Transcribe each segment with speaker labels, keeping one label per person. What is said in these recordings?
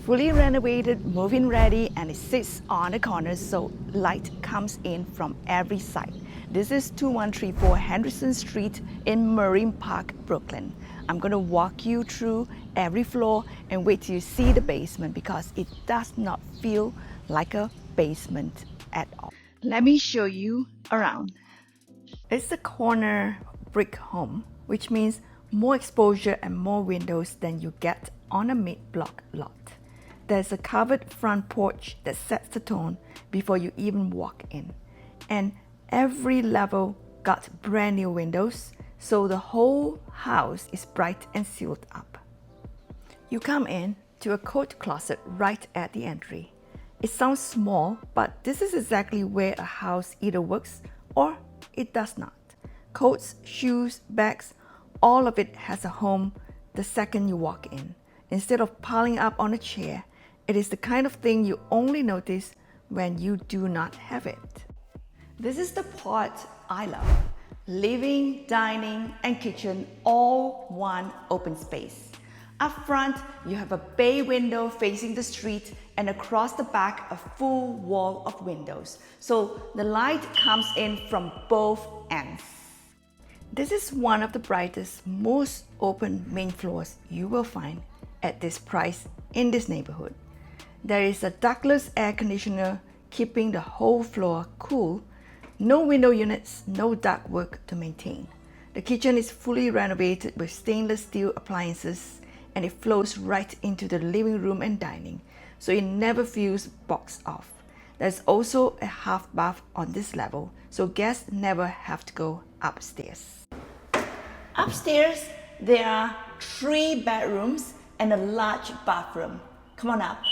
Speaker 1: fully renovated, move-in ready, and it sits on the corners so light comes in from every side. This is 2134 Hendrickson Street in Marine Park, Brooklyn. I'm going to walk you through every floor and wait till you see the basement because it does not feel like a basement at all. Let me show you around. It's a corner brick home, which means more exposure and more windows than you get on a mid-block lot. There's a covered front porch that sets the tone before you even walk in. And every level got brand new windows, so the whole house is bright and sealed up. You come in to a coat closet right at the entry. It sounds small, but this is exactly where a house either works or it does not. Coats, shoes, bags, all of it has a home the second you walk in. Instead of piling up on a chair, it is the kind of thing you only notice when you do not have it. This is the part I love. Living, dining, and kitchen, all one open space. Up front, you have a bay window facing the street, and across the back, a full wall of windows. So the light comes in from both ends. This is one of the brightest, most open main floors you will find at this price in this neighborhood. There is a ductless air conditioner keeping the whole floor cool. No window units, no ductwork to maintain. The kitchen is fully renovated with stainless steel appliances, and it flows right into the living room and dining, so it never feels boxed off. There's also a half bath on this level, so guests never have to go upstairs. Upstairs, there are 3 bedrooms and a large bathroom. Come on up.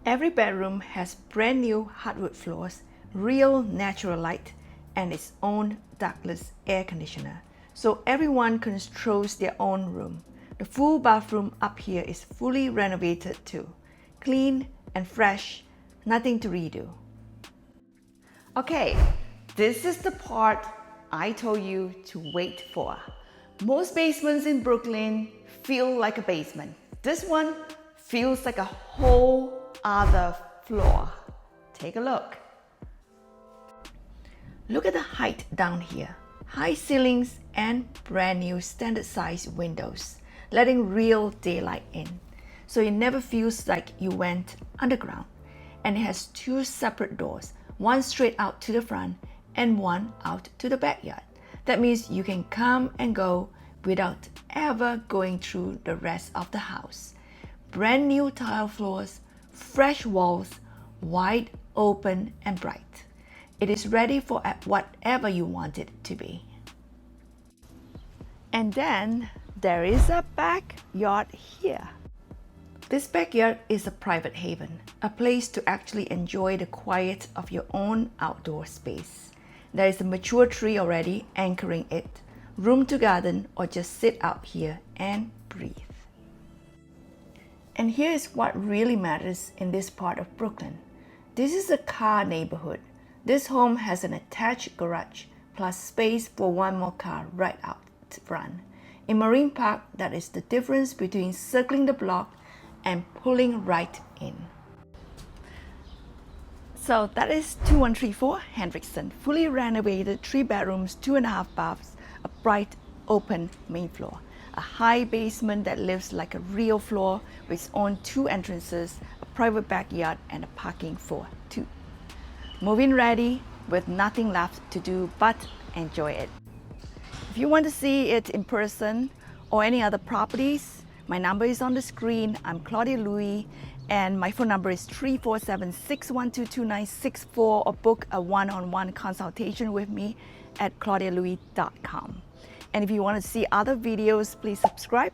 Speaker 1: Every bedroom has brand new hardwood floors, real natural light, and its own ductless air conditioner, so everyone controls their own room. The full bathroom up here is fully renovated too. Clean and fresh, nothing to redo. Okay, this is the part I told you to wait for. Most basements in Brooklyn feel like a basement. This one feels like a whole other floor. Take a look. Look at the height down here. High ceilings and brand new standard size windows, letting real daylight in. So it never feels like you went underground. And it has 2 separate doors, one straight out to the front and one out to the backyard. That means you can come and go without ever going through the rest of the house. Brand new tile floors, fresh walls, wide open and bright. It is ready for whatever you want it to be. And then there is a backyard here. This backyard is a private haven, a place to actually enjoy the quiet of your own outdoor space. There is a mature tree already anchoring it, room to garden or just sit out here and breathe. And here is what really matters in this part of Brooklyn. This is a car neighborhood. This home has an attached garage plus space for one more car right out front. In Marine Park, that is the difference between circling the block and pulling right in. So that is 2134 Hendrickson, fully renovated, 3 bedrooms, 2.5 baths, a bright open main floor. A high basement that lives like a real floor with its own 2 entrances, a private backyard, and a parking for 2. Move-in ready with nothing left to do but enjoy it. If you want to see it in person or any other properties, my number is on the screen. I'm Claudia Louis, and my phone number is 347-612-2964, or book a one-on-one consultation with me at claudialouis.com. And if you want to see other videos, please subscribe